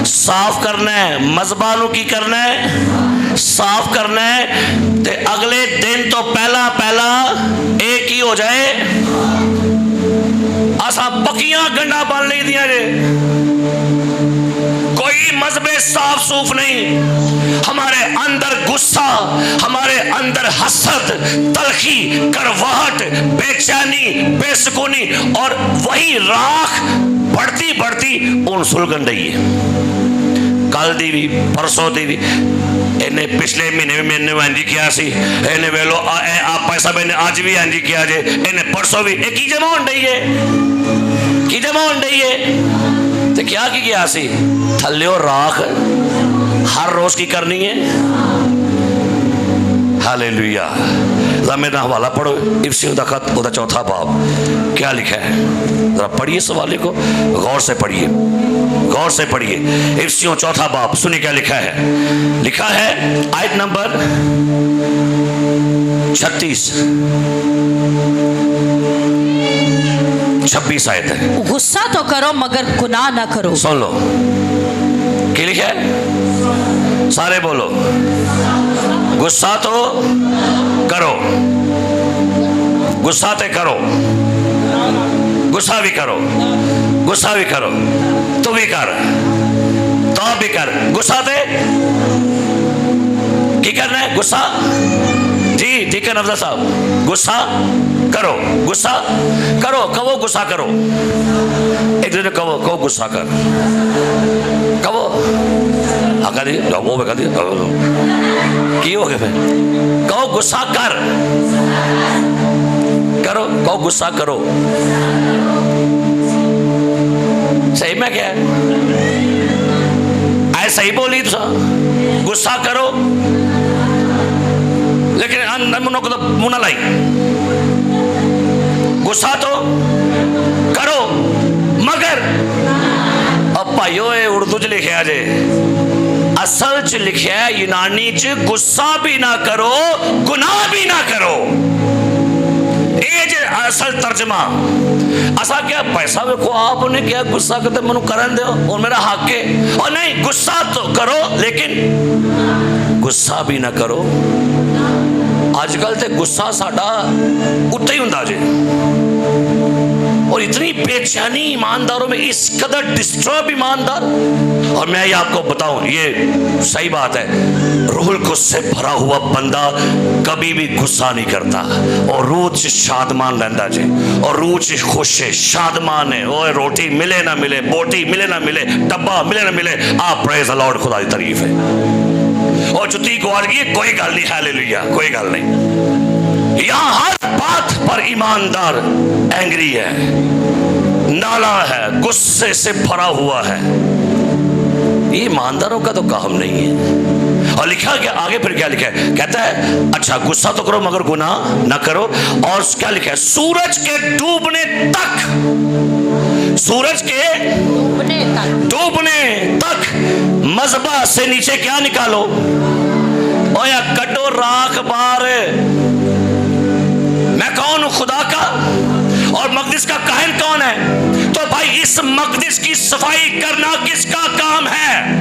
साफ करना है। मज़बा नू की करना है? साफ करना है। ते अगले दिन तो पहला पहला एक ही हो जाए। असा पक्कियां गंडा बन ली दिया जे, कोई मजहबे साफ सूफ नहीं। हमारे अंदर गुस्सा, हमारे अंदर हसद, तलखी, कड़वाहट, बेचैनी, बेसुकूनी, और वही राख बढ़ती बढ़ती उन सुलगन रही है। कल दी भी, परसों दी भी, इन्हें पिछले महीने भी मैंने एंजी किया सी, इन्हें वेलो आप पैसा मैंने आज भी एंजी किया जे, इन्हें परसों भी एक ही जमा हो रही है। की जमा होने डई है तो क्या की गया सी थल्लियों राख हर रोज की करनी है। हालेलुया। मेरा हवाला पढ़ो इफिसियों का खत उसका चौथा बाब क्या लिखा है, जरा पढ़िए इस हवाले को, गौर से पढ़िए, गौर से पढ़िए। इफिसियों चौथा बाब सुनिए क्या लिखा है। लिखा है आयत नंबर 26 आयत है। गुस्सा तो करो मगर गुनाह ना करो। सुन लो क्या लिखा है, सारे बोलो, गुस्सा तो करो, गुस्सा ते करो, गुस्सा भी करो, गुस्सा भी करो, तू भी कर, तो भी कर, गुस्सा ते की करना है, गुस्सा जी ठीक है नफजा साहब, गुस्सा करो, गुस्सा करो, कहो गुस्सा करो, एक दूसरे कहो, कहो गुस्सा कर, कहो आका दी वो बता दी की हो गया, कहो गुस्सा कर, करो, कहो गुस्सा करो। सही में क्या है, ऐसा ही बोली तो गुस्सा करो, लेकिन अंदर मुनों को तो मुंह ना लाई, गुस्सा तो करो मगर, अब भाइयों ये उर्दू च लिखा जे, असल च लिखा है यूनानी च गुस्सा भी ना करो गुनाह भी ना करो, ये जे असल तर्जमा। असा क्या पैसा देखो आपने क्या गुस्सा करते मनु करन दो और मेरा हक है, और नहीं गुस्सा तो करो लेकिन गुस्सा भी ना करो। आजकल तो गुस्सा साडा उत्ते ही हुंदा जे, और इतनी बेचैनी ईमानदारों में, इस कदर डिस्टर्ब ईमानदार। और मैं ये आपको बताऊं, ये सही बात है, रूहुल कुद्स से भरा हुआ बंदा कभी भी गुस्सा नहीं करता, और रूह च शादमान रहता जे, और रूह च खुश है, शादमान है। और रोटी मिले ना मिले, बोटी मिले ना मिले, डब्बा मिले ना मिले, आप प्रेज द लॉर्ड, खुदा की तारीफ है। और जुती को आ गई कोई गल नहीं, हालेलुया, कोई गल नहीं। यहां हर बात पर ईमानदार एंग्री है, नाला है, गुस्से से भरा हुआ है। ये ईमानदारों का तो काम नहीं है। और लिखा क्या आगे, फिर क्या लिखा है, कहता है अच्छा गुस्सा तो करो मगर गुनाह ना करो। और क्या लिखा है, सूरज के डूबने तक, सूरज के डूबने तक मज़बा से नीचे क्या निकालो, और या कटो राख बार। मैं कौन हूं, खुदा का, और मकदिस का काहिन कौन है। तो भाई इस मकदिस की सफाई करना किसका काम है,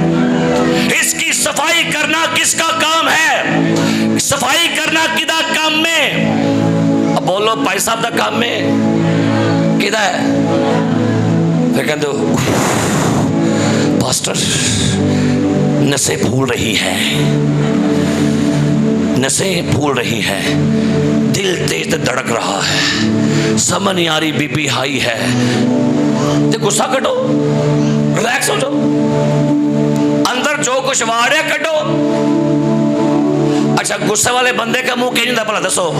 इसकी सफाई करना किसका काम है, सफाई करना किदा काम में, अब बोलो भाई साहब का काम में किदा है। फिर कहते हो पास्टर नसें फूल रही है, नसें फूल रही है, दिल तेज धड़क रहा है, समझ नहीं आ रही, बीपी हाई है। तो गुस्सा कटो, रिलैक्स हो जाओ, अंदर जो कुछ वाड़े कटो। अच्छा गुस्से वाले बंदे का मुंह क्यों भला दसो,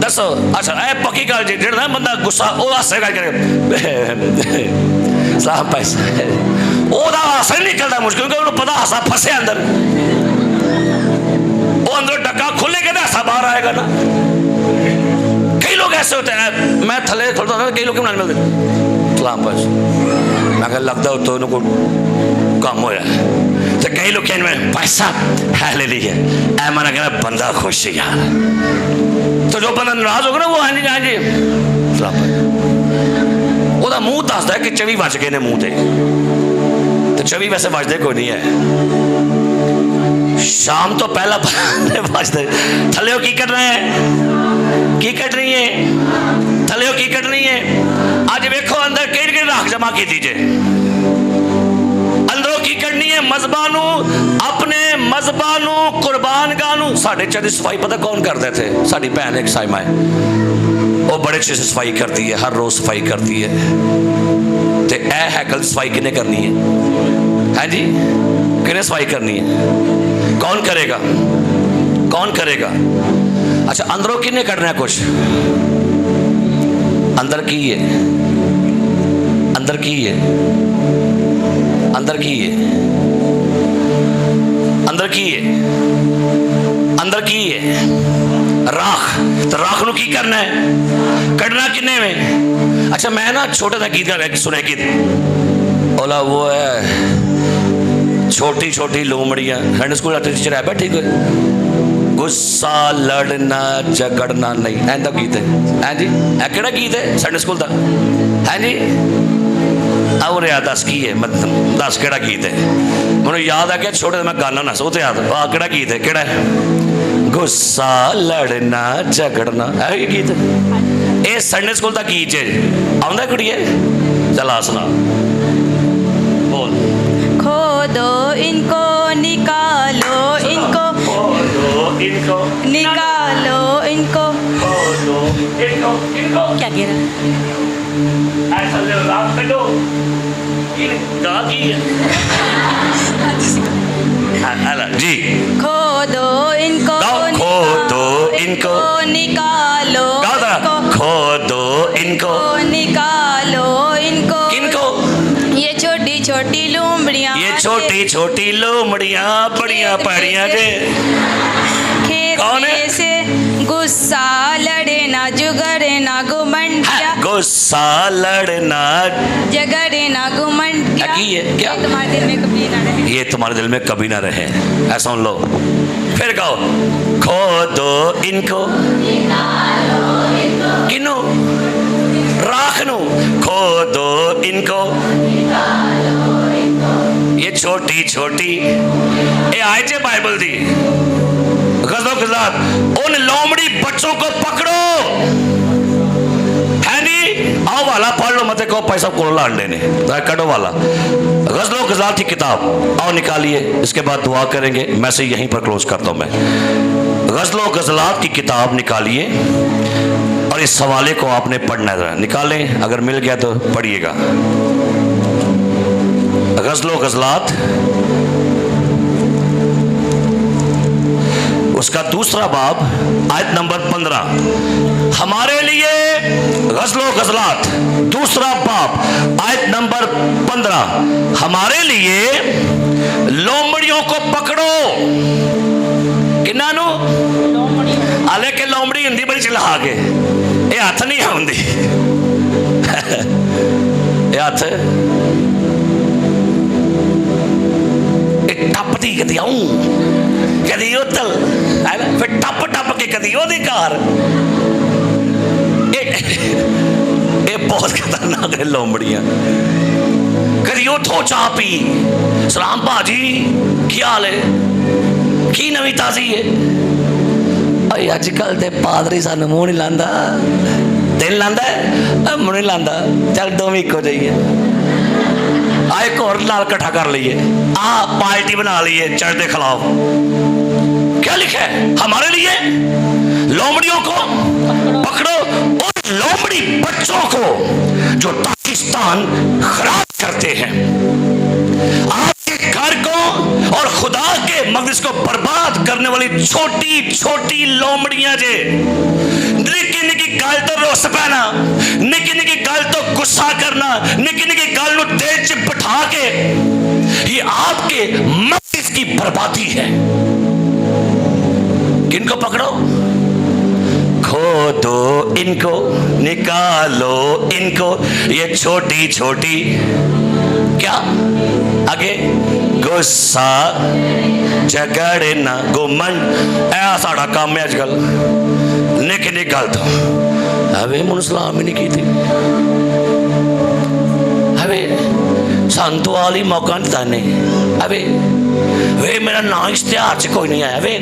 दसो। अच्छा ए पक्की गल जी, जेड़ा बंदा गुस्सा वो हासे करके साहब पैसा ओदा हासा नहीं निकलता मुश्किल, क्योंकि उन्हें पता हासा फंसे अंदर, वो अंदर डक्का खुलेगा ना हासा बाहर आएगा ना। कई लोग ऐसे होते हैं, मैं थले खोलता था, कई लोग क्यों मिलते सलाम बस, मैं कह लगता हो तो उनको कम हो रहा है। तो कई लोग कहने पैसा है ले ली है, ऐ मना कहना बंदा खुश है यार। तो जो बंदा नाराज होगा ना वो हाँ जी हाँ जी सलाम ओदा मुंह दसदा है कि 24 बज गए ने मुंह ते, तो 24 वैसे बजते कोई नहीं है, शाम तो पहला बजते। थले की कर रहे हैं, की कट रही है, थले की कट रही है। आज देखो अंदर केड़ राख जमा की दीजिए, अंदरों की करनी है मजबानू, अपने मजबानू कुर्बान गानू। साढ़े च सफाई पता कौन करते थे, साड़ी भैन एक साइमा है, वो बड़े अच्छे से सफाई करती है, हर रोज सफाई करती है। तो ए हैकल सफाई किने करनी है जी, किने सफाई करनी है, कौन करेगा, कौन करेगा। अच्छा अंदरों किने करना है कुछ, अंदर की है, अंदर की है, अंदर की है, अंदर की है, अंदर की है राख। तो राख नू की करना है, कढ़ना किन्ने में। अच्छा मैं ना छोटा सा गीत सुने गीत ओला वो है छोटी छोटी लोमड़ियां, संडे स्कूल टीचर है बैठी कोई, गुस्सा लड़ना झगड़ना नहीं, ऐसा गीत है जी। केड़ा गीत है संडे स्कूल का है जी। और याद दस की है, मतलब दस केड़ा गीत है, मैंने याद आ गया छोटे मैं गाना ना सो तो याद आ केड़ा गीत है, केड़ा है गुस्सा लड़ना झगड़ना है ये गीत। ये संडे स्कूल का गीत है, आंदा कुड़िए चला सुना बोल। खोदो इनको निकालो इनको, इनको निकालो इनको, इनको क्या कह रहा है? ऐसा ले रात कटो गा की है जी। खोदो इनको, खोदो इनको, निकालो इनको, खोदो इनको, निकालो इनको, किनको ये छोटी छोटी लोमड़ियां, ये छोटी छोटी लोमड़ियां बड़ियां पड़ियां जे खेत कौन है? में से गुस्सा लड़े ना जुगड़े ना गुमंडिया, गुस्सा लड़ना झगड़े ना गुमंडिया, की है क्या? ये तुम्हारे दिल में कभी ना रहे, ये तुम्हारे दिल में कभी ना रहे, ऐसा सुन लो फिर गाओ। खोदो इनको, किनो राख नु, खोदो इनको, ये छोटी छोटी ये आए थे बाइबल दी गजो गजात, उन लोमड़ी बच्चों को पकड़ो है नी, आओ वाला पढ़ लो मत को पैसा कोला अंडे ने कटो वाला गजलो गजात की किताब आओ निकालिए, इसके बाद दुआ करेंगे, मैं से यहीं पर क्लोज करता हूं। मैं गजलो गजलात की किताब निकालिए और इस सवाले को आपने पढ़ना है, निकालें अगर मिल गया तो पढ़िएगा। गजलो गजलात उसका दूसरा बाब आयत नंबर 15 हमारे लिए गजलो गजलात दूसरा बाब आयत नंबर 15 हमारे लिए लोमड़ियों को पकड़ो किन्ना आले के लोमड़ी हिंदी बड़ी चला के ये हाथ नहीं आती ये हाथ टपदी कदी आऊं कदी उतल फिर टप टप के कदी ओदी कार ये बहुत खतरनाक है लोमड़ियां। कदी उठो चाह पी सलाम भाजी की हाल है की नवी ताजी है अजकल ते पादरी सानू मुंह नहीं लांदा दिल लांदा मुंह नहीं लांदा चल दोवें इको जाइए आ एक और नाल इकट्ठा कर लीए आ पार्टी बना लिए चढ़ के खिलाफ। क्या लिखा है हमारे लिए लोमड़ियों को पकड़ो और लोमड़ी बच्चों को जो पाकिस्तान खराब करते हैं आपके घर को और खुदा के मकदस को बर्बाद करने वाली छोटी छोटी लोमड़ियां जे निकी निकी गल तो रोस पैना निकी निकी गल तो गुस्सा करना निकी निकी गल को दिल च बिठा के ये आपके मकदस की बर्बादी है। किनको पकड़ो खोदो इनको निकालो इनको ये छोटी छोटी क्या आगे गुस्सा झगड़ना घुमंड ऐ साड़ा काम है अजकल निकी निकी गल तो हवे मुझे सलाम ही नहीं की थी हवे संतो वाली मौका नहीं ताने हवे वे मेरा नाम इश्तिहार च कोई नहीं आया वे।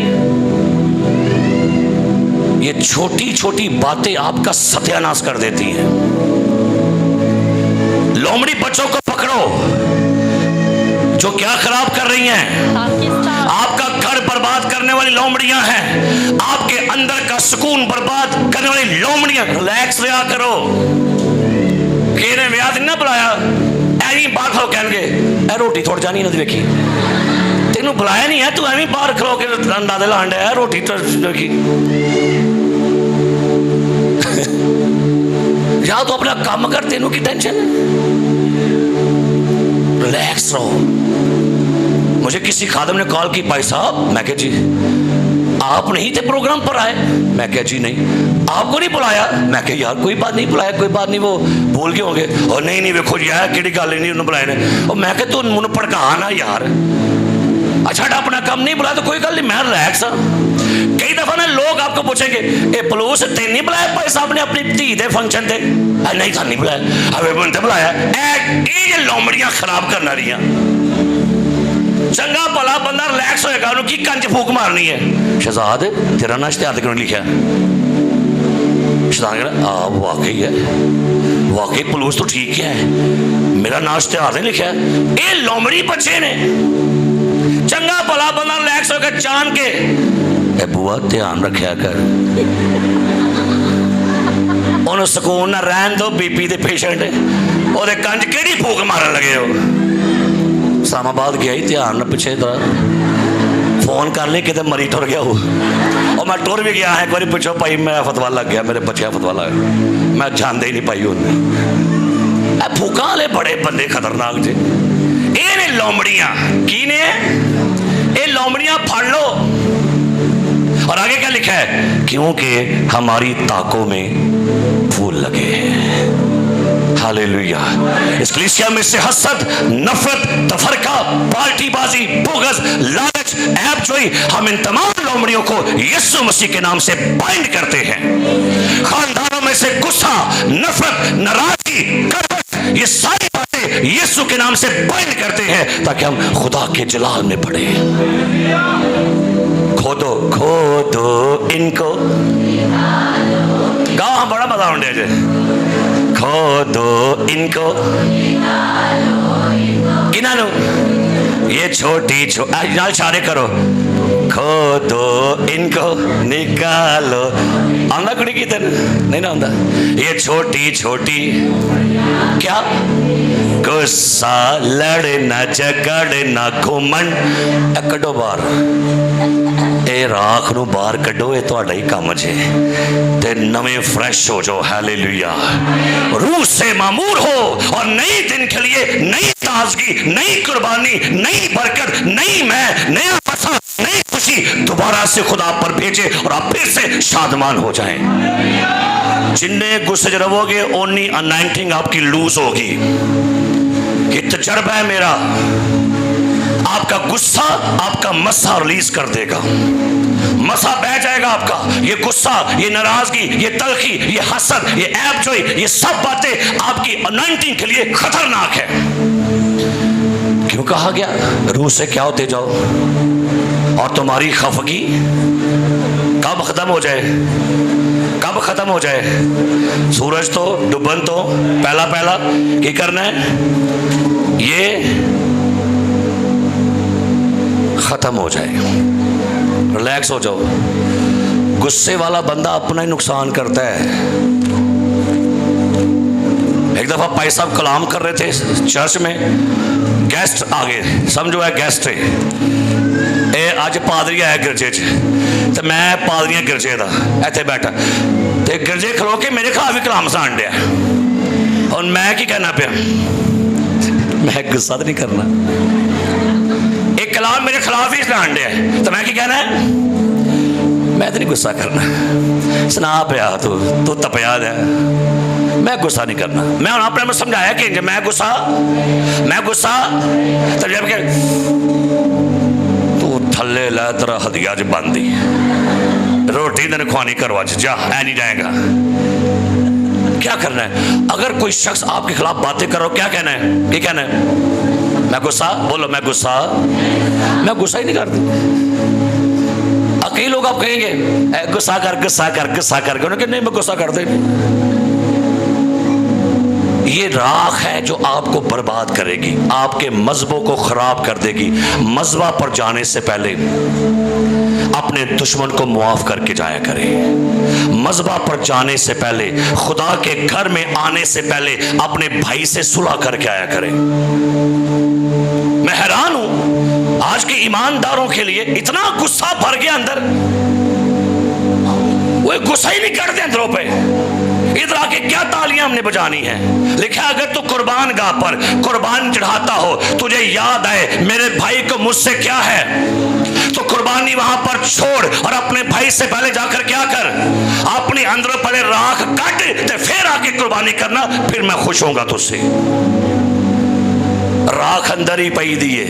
ये छोटी छोटी बातें आपका सत्यानाश कर देती हैं। लोमड़ी बच्चों को पकड़ो जो क्या खराब कर रही हैं आपका घर बर्बाद करने वाली लोमड़ियां हैं आपके अंदर का सुकून बर्बाद करने वाली लोमड़ियां। रिलैक्स रहा करो केने ब्याह ना बुलाया ऐ बाहर खलो कह रोटी थोड़ी जानी ना देखी तेन बुलाया नहीं है तू एवं बाहर खलो के अंदाजे लान डया रोटी देखी या तो अपना काम कर, तेनों की टेंशन है। रिलैक्स रहो। मुझे किसी खादम ने कॉल की, भाई साहब, मैं कहा जी आप नहीं थे प्रोग्राम पर आए? मैं कहा जी नहीं। आपको नहीं बुलाया? मैं कहा यार कोई बात नहीं, बुलाया कोई बात नहीं, वो भूल गए होंगे। और नहीं नहीं वेखो जी यार कि गल नहीं उन्होंने बुलाए ने। और मैं कहा तू मुझे भड़का ना यार, अच्छा अपना काम नहीं बुलाया तो कोई गल नहीं, मैं रिलैक्स हाँ। कई दफा ना लोग आपको पूछेंगे ए पलूस तेन नहीं बुलाया भाई साहब ने अपनी धी दे फंक्शन थे? नहीं था नहीं बुलाया, हमें बुनते बुलाया। ये लोमड़ियां खराब करना रही, चंगा भला बंदा रिलैक्स होएगा, उन्होंने की कंज फूक मारनी है। शहजाद तेरा ना इश्तिहार क्यों लिखा? शहजाद कहना वाकई है, वाकई पलूस तो ठीक है, मेरा ना इश्तिहार नहीं लिखा। ये लोमड़ी बच्चे ने, चंगा भला बंदा रिलैक्स होकर जान के ए बुआ ध्यान रखा कर, उन्होंने सुकून ना रहन दो, बीपी दे पेशेंट ओदे कंज केड़ी फूक मारन लगे हो। इस्लामाबाद गया ही ध्यान पिछे फोन कर ली कि मरी टुर गया हो, और मैं टुर भी गया एक बार पूछो भाई मैं फतवा लग गया, मेरे बच्चे फतवा लग गया, मैं जानते ही नहीं पाई उन्हें। फूका वाले बड़े बंदे खतरनाक जे, ये ने लोमड़ियां की ने, ये लोमड़ियां फड़ लो। और आगे क्या लिखा है? क्योंकि हमारी ताकों में फूल लगे हैं। हालेलुया। इस कलीसिया में से हसद, नफरत, तफरका, पार्टीबाजी, बोगस, लालच, ऐब जोई, हम इन तमाम लोमड़ियों को यीशु मसीह के नाम से बाइंड करते हैं। खानदानों में से गुस्सा, नफरत, नाराजगी, कड़वट, ये सारी बातें यीशु के नाम से बाइंड करते हैं ताकि हम खुदा के जलाल में पड़े। खोदो खोदो इनको, गाँव बड़ा मजा उंडे जे, खोदो इनको, किनानो ये छोटी नाल इशारे करो, खोदो इनको निकालो। आंदा कुड़ी की तरह नहीं ना आंदा। ये छोटी छोटी क्या गुस्सा, लड़ना झगड़ना घुमंड कड्डो बाहर, ए राख नू बाहर कड्डो, ये तुहाडा ही काम जे ते नवे फ्रेश हो जाओ। हालेलुया। रूह से मामूर हो और नई दिन के लिए नई ताजगी, नई कुर्बानी, नई बरकत, नई मैं, नया फसा, नई खुशी दोबारा से खुदा पर भेजे और आप फिर से शादमान हो जाएं। जिन्ने गुस्से च रहोगे ओनी अनाइंटिंग आपकी लूज होगी। ये तजर्बा है मेरा। आपका गुस्सा आपका मसा रिलीज कर देगा, मसा बह जाएगा आपका। ये गुस्सा, ये नाराजगी, ये तलखी, ये हसद, ये ऐब जोई, ये सब बातें आपकी अनाइंटिंग के लिए खतरनाक है। क्यों कहा गया रूह से क्या होते जाओ? और तुम्हारी खफगी कब खत्म हो जाए? कब खत्म हो जाए? सूरज तो डुबन तो पहला पहला क्या करना है? ये खत्म हो जाए। रिलैक्स हो जाओ। गुस्से वाला बंदा अपना ही नुकसान करता है। एक दफा भाई साहब कलाम कर रहे थे चर्च में, गेस्ट आ गए, समझो है गेस्ट है ए अज पादरी आया गिरजे च, तो मैं पादरियां गिरजे का इतने बैठा, तो गिरजे खलो के मेरे खिलाफ भी कलाम सुनान दिया। और मैं की कहना पिया, मैं गुस्सा तो नहीं करना, एक कलाम मेरे खिलाफ ही सुनान दिया, तो मैं की कहना है, मैं तो नहीं गुस्सा करना। सुना पिया तू तपया है, मैं गुस्सा नहीं करना। मैं अपने में समझाया कि मैं गुस्सा तो जब के तू थले लै तेरा हदिया च बंदी रोटी तेन खुआनी करवा जा, ऐ नहीं जाएगा। क्या करना है? अगर कोई शख्स आपके खिलाफ बातें करो, क्या कहना है? क्या कहना है? मैं गुस्सा, बोलो मैं गुस्सा ही नहीं करती। कई लोग आप कहेंगे गुस्सा कर, उन्होंने नहीं मैं गुस्सा करते नहीं। ये राख है जो आपको बर्बाद करेगी, आपके मजहबों को खराब कर देगी। मजबा पर जाने से पहले अपने दुश्मन को मुआफ करके जाया करें। मजबा पर जाने से पहले, खुदा के घर में आने से पहले अपने भाई से सुलह करके आया करें। मैं हैरान हूं आज के ईमानदारों के लिए इतना गुस्सा भर गया अंदर, वो गुस्सा ही नहीं करते अंदरों पे। इधर आके क्या तालियां हमने बजानी है। लिखा है अगर तू कुर्बान गाह पर कुर्बान चढ़ाता हो, तुझे याद आए मेरे भाई को मुझसे क्या है, तो कुर्बानी वहां पर छोड़ और अपने भाई से पहले जाकर क्या कर, अपने अंदर पहले राख काट ते फिर आके कुर्बानी करना, फिर मैं खुश होऊंगा तुझसे। राख अंदर ही पई दी है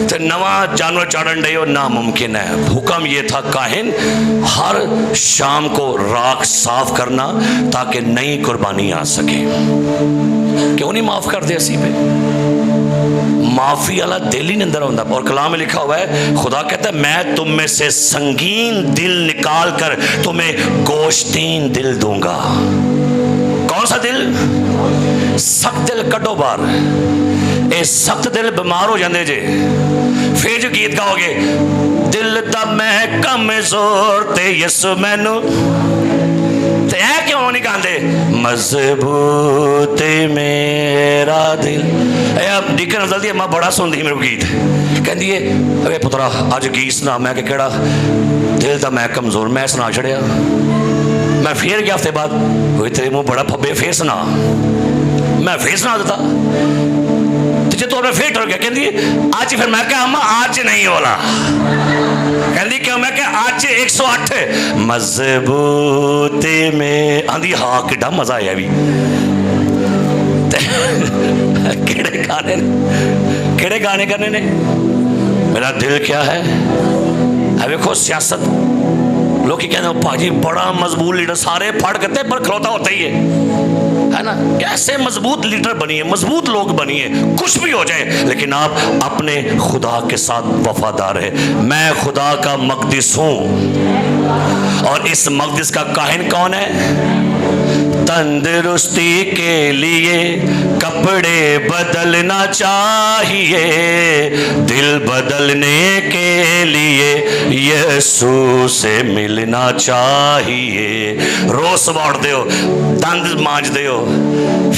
ते नवा जानवर चाड़न डे नामुमकिन है। हुक्म ये था काहिन हर शाम को राख साफ करना ताकि नई कुर्बानी आ सके। क्यों नहीं माफ करते असी पे? माफी वाला दिल ही नहीं अंदर होता। और कलाम में लिखा हुआ है खुदा कहता है मैं तुम में से संगीन दिल निकाल कर तुम्हें गोश्तीन दिल दूंगा। कौन सा दिल? सख्त दिल कटो बार। ये सख्त दिल बीमार हो जाते जे, फिर जो गीत गाओगे दिल दा मैं कमजोर ते यसु मैनू, ते ऐ क्यों नहीं गाते मजबूत मेरा दिल। अब डिकन जल्दी मैं बड़ा सुनती मेरे गीत, कहती है अरे पुत्रा अज गीत सुना। मैं केड़ा दिल दा मैं कमजोर, मैं सुना छड़िया। मैं फिर गया हफ्ते बाद तेरे मुंह बड़ा फब्बे, फिर सुना। मैं फिर सुना देता जो तो फिर टुर गया। कहती आज फिर मैं क्या अम्मा आज नहीं बोला। कहती क्यों? मैं क्या आज 108 मजबूत में आंधी। हाँ कितना मजा आया भी। केड़े गाने ने, केड़े गाने करने ने। मेरा दिल क्या है देखो सियासत लोग कहते हैं भाजी बड़ा मजबूत लीडर, सारे फड़ करते पर खलोता होता ही है ना। कैसे मजबूत लीडर बनिए, मजबूत लोग बनिए, कुछ भी हो जाए लेकिन आप अपने खुदा के साथ वफादार है। मैं खुदा का मकदिस हूं और इस मकदिस का काहिन कौन है? तंदुरुस्ती के लिए कपड़े बदलना चाहिए, दिल बदलने के लिए यीशु से मिलना चाहिए। रोज सुबह उठते हो, दंद मांजते हो,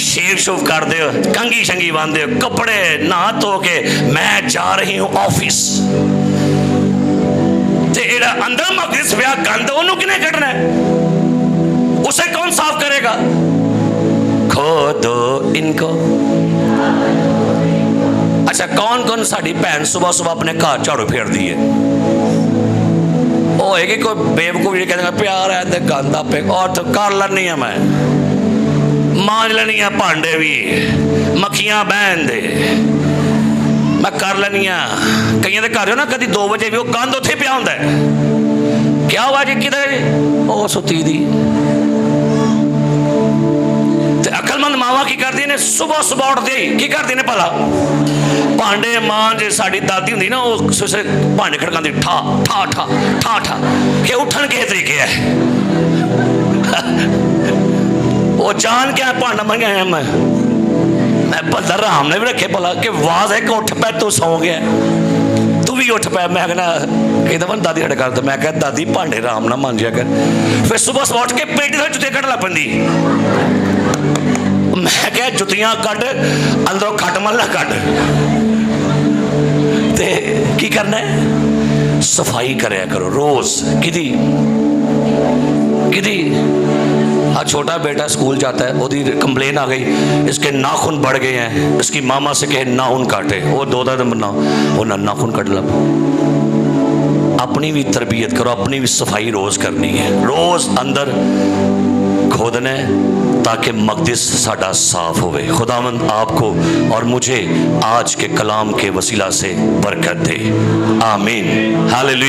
शेव शुभ करते हो, कंगी शंगी बांधते हो, कपड़े नहा धो के मैं जा रही हूं ऑफिस। तेरा अंदर मकदिस पिया गंद ओनू किने कटना है? उसे कौन साफ करेगा? खो दो इनको। अच्छा कौन कौन साड़ी भैन सुबह सुबह अपने घर झाड़ू फेर दी है? ओ है कोई बेवकूफ जी कहते प्यार है गंद आपे और तो कर लेनी है, मैं मांज लेनी है भांडे भी, मक्खियां बहन दे मैं कर लेनी है। कई घर हो ना कभी 2 बजे भी वो गंद उत्थे पिया होंदा है। क्या हुआ जी किधर? ओ सुती दी। अकलमंद मावा की करती ने सुबह सुबह उठते ही की करती ने भला भांडे मांज। साड़ी दादी होंगी ना वो भांडे खड़काती ठा ठा ठा ठा ठा के उठन के तरीके है। वो जान के भांडा मंग आया मैं बंदा राम ने भी रखे भला कि आवाज है कि उठ पै तू सौ गया तू भी उठ पै। मैं कहना कहता मैं दादी हट कर, मैं कह दादी भांडे राम ना मांजिया कर। फिर सुबह सुबह उठ के पेटी से जुत्ते कट लग पैंदी। मैं क्या जुतियां कट अंदरों खट मल्ला कट ते की करना है? सफाई कराया करो रोज। किदी किदी आज छोटा बेटा स्कूल जाता है, ओदी कंप्लेन आ गई इसके नाखून बढ़ गए हैं, इसकी मामा से कहे नाखून काटे। वो 2 दिन बना वो नाखून कट ला। अपनी भी तरबियत करो, अपनी भी सफाई रोज करनी है, रोज अंदर खोदना है ताकि मकदिस साडा साफ होवे। खुदावंद आपको और मुझे आज के कलाम के वसीला से बरकत दे। आमीन हालेलुया।